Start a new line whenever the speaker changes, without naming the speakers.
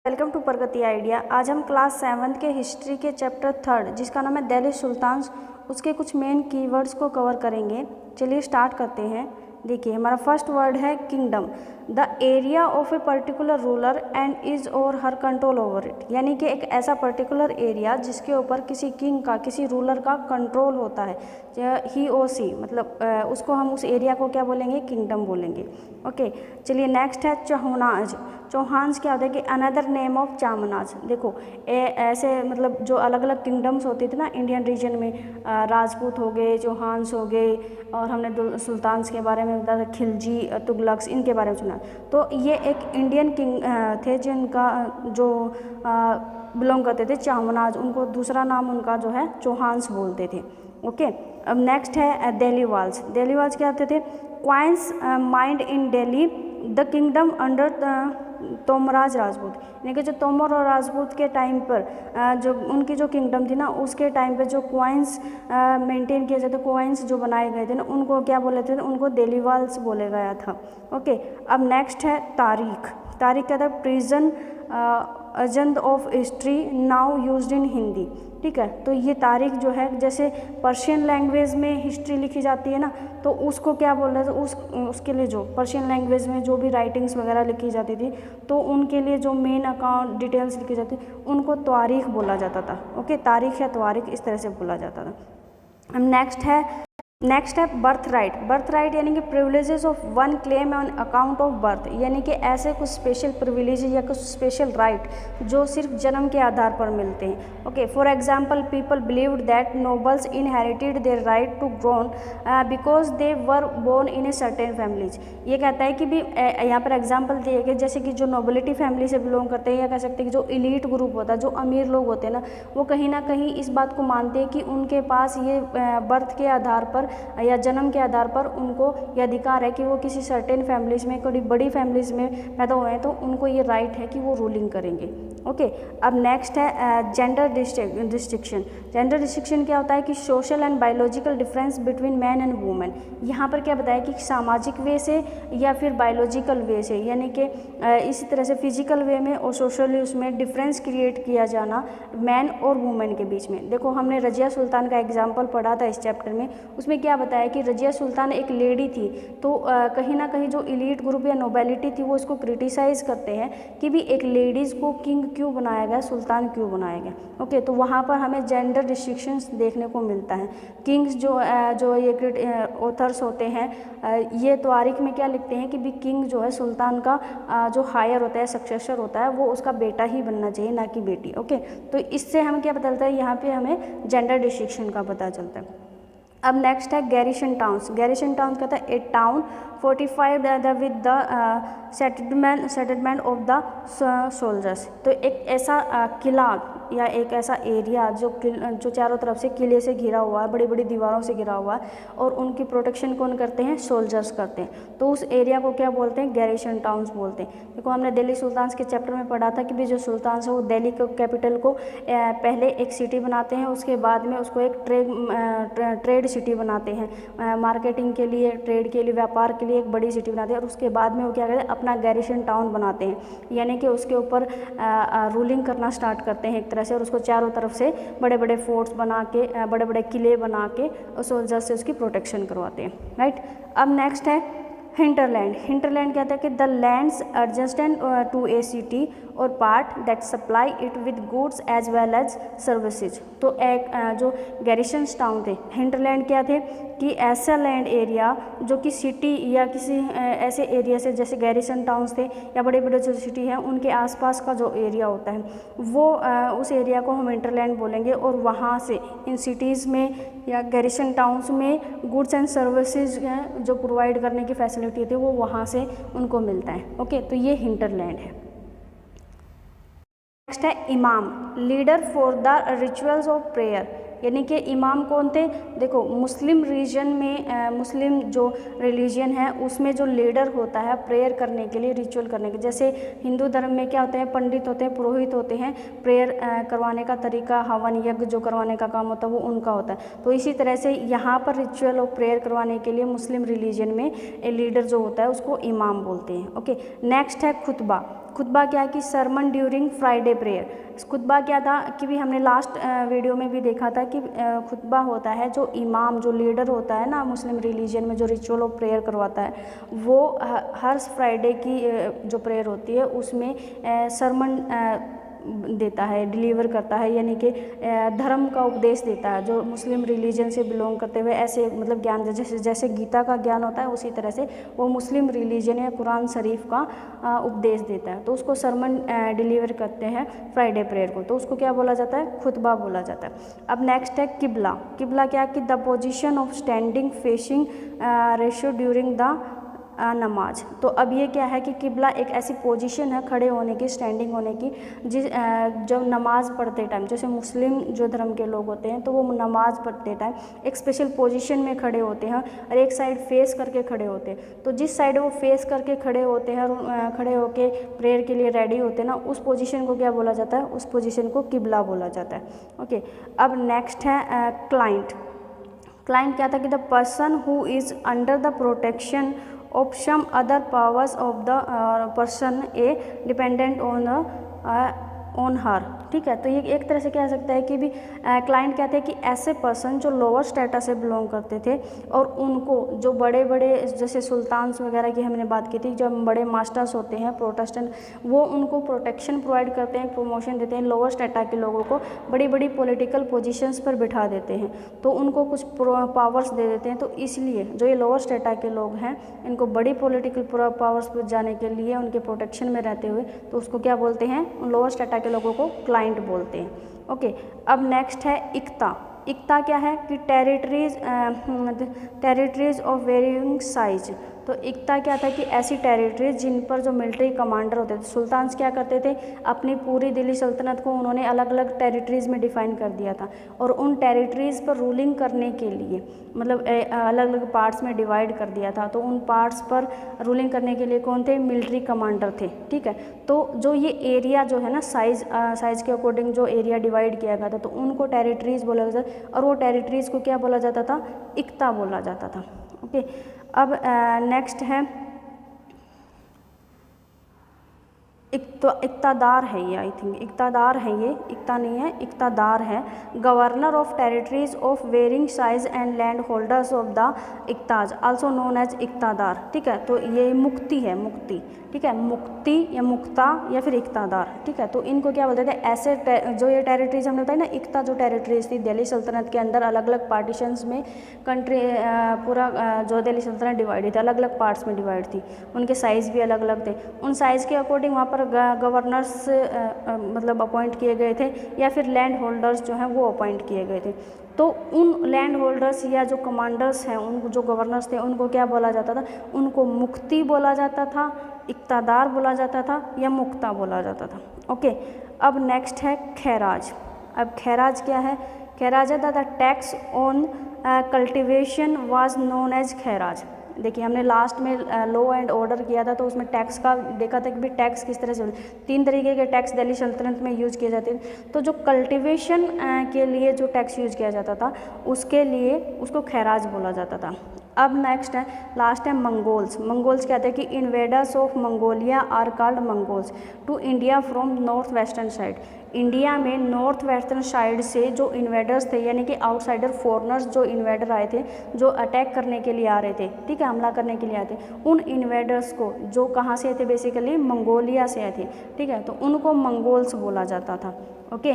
Welcome to Pragati idea. आज हम class 7th के हिस्ट्री के चैप्टर 3 जिसका नाम है दिल्ली सुल्तान्स, उसके कुछ मेन कीवर्ड्स को कवर करेंगे। चलिए स्टार्ट करते हैं। देखिए, हमारा फर्स्ट वर्ड है kingdom, the area of a particular ruler and is और हर कंट्रोल ओवर इट। यानी कि एक ऐसा पर्टिकुलर एरिया जिसके ऊपर किसी किंग का, किसी रूलर का कंट्रोल होता है, ही ओ सी, मतलब उसको हम उस एरिया को क्या बोलेंगे, किंगडम बोलेंगे। ओके, चलिए नेक्स्ट है चौहानाज। चौहान्स क्या होता है कि अनदर नेम ऑफ चामनाज। देखो ऐसे मतलब जो अलग अलग किंगडम्स होती थी ना इंडियन रीजन में, राजपूत हो गए, चौहान्स हो गए, और हमने सुल्तान्स के बारे में बताया, खिलजी, तुगलक्स, इनके बारे में सुना। तो ये एक इंडियन किंग थे जिनका जो बिलोंग करते थे चामनाज, उनको दूसरा नाम उनका जो है चौहान्स बोलते थे। ओके, अब नेक्स्ट है दिल्ली वाल्स। दिल्ली वाल्स क्या होते थे, coins minted in Delhi the kingdom under Tomara Rajput. यानी कि जो तोमर और राजपूत के टाइम पर जो उनकी जो किंगडम थी ना, उसके टाइम पे जो क्वाइंस मेंटेन किए जाते, क्वाइंस जो बनाए गए थे ना, उनको क्या बोले थे, उनको दिल्ली वाल्स बोले गया था। ओके, अब नेक्स्ट है तारीख। तारीख क्या था, prison agent of history now used in Hindi. ठीक है, तो ये तारीख जो है, जैसे पर्शियन लैंग्वेज में हिस्ट्री लिखी जाती है ना, तो उसको क्या बोल रहे थे, उसके लिए जो पर्शियन लैंग्वेज में जो भी राइटिंग्स वगैरह लिखी जाती थी, तो उनके लिए जो मेन अकाउंट डिटेल्स लिखी जाती थी, उनको तारीख बोला जाता था। ओके, तारीख या तारीख इस तरह से बोला जाता था। अब नेक्स्ट है बर्थ राइट। बर्थ राइट यानी कि privileges of one claim on account of birth. यानी कि ऐसे कुछ स्पेशल प्रिविलेज या कुछ स्पेशल राइट जो सिर्फ जन्म के आधार पर मिलते हैं। Okay, for example people believed that nobles inherited their right to throne because they were born in a certain families. ये कहता है कि भी यहाँ पर एग्जाम्पल दिए गए, जैसे कि जो नोबिलिटी फैमिली से बिलोंग करते हैं, या कह सकते हैं कि जो इलीट ग्रुप होता है, जो अमीर लोग होते हैं ना, वो कहीं ना कहीं इस बात को मानते हैं कि उनके पास ये बर्थ के आधार पर या जन्म के आधार पर उनको ये अधिकार है कि वो किसी सर्टेन फैमिलीज में, थोड़ी बड़ी फैमिलीज में पैदा हुए हैं, तो उनको ये राइट है कि वो रूलिंग करेंगे। ओके, अब नेक्स्ट है जेंडर डिस्टिंक्शन। जेंडर डिस्टिंक्शन क्या होता है कि social and biological difference between man and women. यहाँ पर क्या बताया कि सामाजिक वे से या फिर बायोलॉजिकल वे से, यानी कि इसी तरह से फिजिकल वे में और सोशली उसमें डिफरेंस क्रिएट किया जाना मैन और वुमेन के बीच में। देखो, हमने रजिया सुल्तान का एग्जाम्पल पढ़ा था इस चैप्टर में, उसमें क्या बताया कि रजिया सुल्तान एक लेडी थी, तो कहीं ना कहीं जो इलीट ग्रुप या नोबेलिटी थी वो इसको क्रिटिसाइज़ करते हैं कि भी एक लेडीज़ को किंग क्यों बनाया गया, सुल्तान क्यों बनाया गया। ओके, तो वहाँ पर हमें जेंडर रिस्ट्रिक्शंस देखने को मिलता है। किंग्स जो ये ऑथर्स होते हैं, ये तारीख में क्या लिखते हैं कि भी किंग जो है, सुल्तान का जो हायर होता है, सक्सेसर होता है, वो उसका बेटा ही बनना चाहिए, ना कि बेटी। ओके, तो इससे हमें क्या पता चलता है, यहाँ पे हमें जेंडर रिस्ट्रिक्शन का पता चलता है। अब नेक्स्ट है गैरिसन टाउन्स। गैरिसन टाउन्स कहता है a town fortified with the settlement of the soldiers. तो एक ऐसा किला या एक ऐसा एरिया जो चारों तरफ से किले से घिरा हुआ है, बड़ी बड़ी दीवारों से घिरा हुआ है, और उनकी प्रोटेक्शन कौन करते हैं, सोल्जर्स करते हैं, तो उस एरिया को क्या बोलते हैं, गैरिसन टाउन्स बोलते हैं। देखो, हमने दिल्ली सुल्तान्स के चैप्टर में पढ़ा था कि भी जो सुल्तान्स है वो दिल्ली के कैपिटल को पहले एक सिटी बनाते हैं, उसके बाद में उसको एक ट्रेड सिटी बनाते हैं, मार्केटिंग के लिए, ट्रेड के लिए, व्यापार के लिए एक बड़ी सिटी बनाते हैं, और उसके बाद में वो क्या करते हैं, अपना गैरिसन टाउन बनाते हैं, यानी कि उसके ऊपर रूलिंग करना स्टार्ट करते हैं एक तरह से, और उसको चारों तरफ से बड़े बड़े फोर्ट्स बना के, बड़े बड़े किले बना के सोल्जर्स से उसकी प्रोटेक्शन करवाते हैं। राइट, अब नेक्स्ट है हिंटरलैंड। हिंटरलैंड कहता है कि the lands adjacent to a city और part that supply it with goods as well as services. तो एक जो गैरिसन टाउन थे, हिंटरलैंड क्या थे कि ऐसा लैंड एरिया जो कि सिटी या किसी ऐसे एरिया से, जैसे गैरिसन टाउन्स थे या बड़े बड़े जो सिटी हैं, उनके आसपास का जो एरिया होता है, वो उस एरिया को हम हिंटरलैंड बोलेंगे, और वहाँ से इन सिटीज़ में या गैरिसन टाउन्स में गुड्स एंड सर्विसेज जो प्रोवाइड करने की फैसिलिटी थी, वो वहाँ से उनको मिलता है। ओके, तो ये हिंटरलैंड है। नेक्स्ट है इमाम, leader for the rituals of prayer. यानी कि इमाम कौन थे, देखो मुस्लिम रीजन में, मुस्लिम जो रिलीजन है उसमें जो लीडर होता है प्रेयर करने के लिए, रिचुअल करने के, जैसे हिंदू धर्म में क्या होते हैं, पंडित होते हैं, पुरोहित होते हैं, प्रेयर करवाने का तरीका, हवन यज्ञ जो करवाने का काम होता है वो उनका होता है। तो इसी तरह से यहाँ पर रिचुअल ऑफ प्रेयर करवाने के लिए मुस्लिम रिलीजन में लीडर जो होता है उसको इमाम बोलते हैं। ओके, नेक्स्ट है खुतबा। खुतबा क्या है कि सरमन ड्यूरिंग फ्राइडे प्रेयर। खुतबा क्या था कि भी हमने लास्ट वीडियो में भी देखा था कि खुतबा होता है जो इमाम जो लीडर होता है ना मुस्लिम रिलीजन में जो रिचुअल ऑफ प्रेयर करवाता है वो हर फ्राइडे की जो प्रेयर होती है उसमें सरमन देता है, डिलीवर करता है, यानी कि धर्म का उपदेश देता है जो मुस्लिम रिलीजन से बिलोंग करते हुए ऐसे मतलब ज्ञान जैसे गीता का ज्ञान होता है उसी तरह से वो मुस्लिम रिलीजन या कुरान शरीफ का उपदेश देता है। तो उसको सरमन डिलीवर करते हैं फ्राइडे प्रेयर को, तो उसको क्या बोला जाता है? खुतबा बोला जाता है। अब नेक्स्ट है किबला। किबला क्या कि the position of standing facing ratio during the नमाज। तो अब ये क्या है कि किबला एक ऐसी पोजीशन है खड़े होने की, स्टैंडिंग होने की, जब नमाज पढ़ते टाइम जैसे मुस्लिम जो धर्म के लोग होते हैं तो वो नमाज पढ़ते टाइम एक स्पेशल पोजीशन में खड़े होते हैं और एक साइड फेस करके खड़े होते हैं। तो जिस साइड वो फेस करके खड़े होते हैं और खड़े होके प्रेयर के लिए रेडी होते हैं ना, उस पोजीशन को क्या बोला जाता है? उस पोजीशन को किबला बोला जाता है। ओके, अब नेक्स्ट है क्लाइंट। क्लाइंट क्या था कि the person who is under the protection of some other powers of the person a dependent on her। ठीक है, तो ये एक तरह से कह सकता है कि भी क्लाइंट कहते हैं कि ऐसे पर्सन जो लोअर स्टेटस से बिलोंग करते थे और उनको जो बड़े बड़े जैसे सुल्तान्स वगैरह की हमने बात की थी, जो बड़े मास्टर्स होते हैं प्रोटेस्टेंट, वो उनको प्रोटेक्शन प्रोवाइड करते हैं, प्रमोशन देते हैं, लोअर स्टेटा के लोगों को बड़ी बड़ी पॉलिटिकल पोजीशंस पर बिठा देते हैं, तो उनको कुछ पावर्स दे देते हैं। तो इसलिए जो ये लोअर स्टेटा के लोग हैं इनको बड़ी पॉलिटिकल पावर्स पर जाने के लिए उनके प्रोटेक्शन में रहते हुए तो उसको क्या बोलते हैं? लोअर स्टेटा के लोगों को क्लाइंट बोलते हैं। ओके, अब नेक्स्ट है इक्ता। इक्ता क्या है कि टेरिटरीज ऑफ वेरिंग साइज। तो इक्ता क्या था कि ऐसी टेरिटरीज जिन पर जो मिलिट्री कमांडर होते थे, सुल्तान्स क्या करते थे, अपनी पूरी दिल्ली सल्तनत को उन्होंने अलग अलग टेरिटरीज़ में डिफाइन कर दिया था और उन टेरिटरीज़ पर रूलिंग करने के लिए मतलब अलग अलग पार्ट्स में डिवाइड कर दिया था। तो उन पार्ट्स पर रूलिंग करने के लिए कौन थे? मिलिट्री कमांडर थे। ठीक है, तो जो ये एरिया जो है ना साइज़ के अकॉर्डिंग जो एरिया डिवाइड किया गया था तो उनको टेरिटरीज़ बोला जाता था और वो टेरिटरीज़ को क्या बोला जाता था? इक्ता बोला जाता था। ओके, अब नेक्स्ट है इक्तादार है ये, आई थिंक इक्तादार है ये, इक्ता नहीं है, इक्तादार है। Governor of territories of varying size and land holders of the iqtas also known as iqtadar. ठीक है, तो ये मुक्ति है, मुक्ति। ठीक है, मुक्ति या मुक्ता या फिर इक्तादार। ठीक है, तो इनको क्या बोलते थे? ऐसे जो ये टेरिटरीज हमने बताया ना, इक्ता जो टेरिटरीज थी दिल्ली सल्तनत के अंदर अलग अलग पार्टीशंस में कंट्री पूरा जो दिल्ली सल्तनत डिवाइड थी, अलग अलग पार्ट्स में डिवाइड थी, उनके साइज़ भी अलग अलग थे। उन साइज़ के अकॉर्डिंग वहाँ पर गवर्नर्स मतलब अपॉइंट किए गए थे या फिर लैंड होल्डर्स जो हैं वो अपॉइंट किए गए थे। तो उन लैंड होल्डर्स या जो कमांडर्स हैं, उन जो गवर्नर्स थे, उनको क्या बोला जाता था? उनको मुक्ति बोला जाता था, इक्तादार बोला जाता था या मुक्ता बोला जाता था। ओके, अब नेक्स्ट है खैराज। अब खैराज क्या है? खैराज है the tax on cultivation was known as kharaj. देखिए हमने लास्ट में लॉ एंड ऑर्डर किया था तो उसमें टैक्स का देखा था कि भी टैक्स किस तरह से होते हैं। 3 तरीके के टैक्स दिल्ली सल्तनत में यूज़ किए जाते हैं। तो जो कल्टीवेशन के लिए जो टैक्स यूज़ किया जाता था उसके लिए उसको खैराज बोला जाता था। अब नेक्स्ट है, लास्ट है मंगोल्स। मंगोल्स कहते हैं कि invaders of Mongolia are called Mongols to India from north western side. India में नॉर्थ वेस्टर्न साइड से जो इन्वेडर्स थे यानी कि आउटसाइडर फॉरेनर्स जो इन्वेडर आए थे, जो अटैक करने के लिए आ रहे थे, ठीक है, हमला करने के लिए आए थे, उन इन्वेडर्स को जो कहाँ से थे? बेसिकली मंगोलिया से आए थे। ठीक है, तो उनको मंगोल्स बोला जाता था। ओके।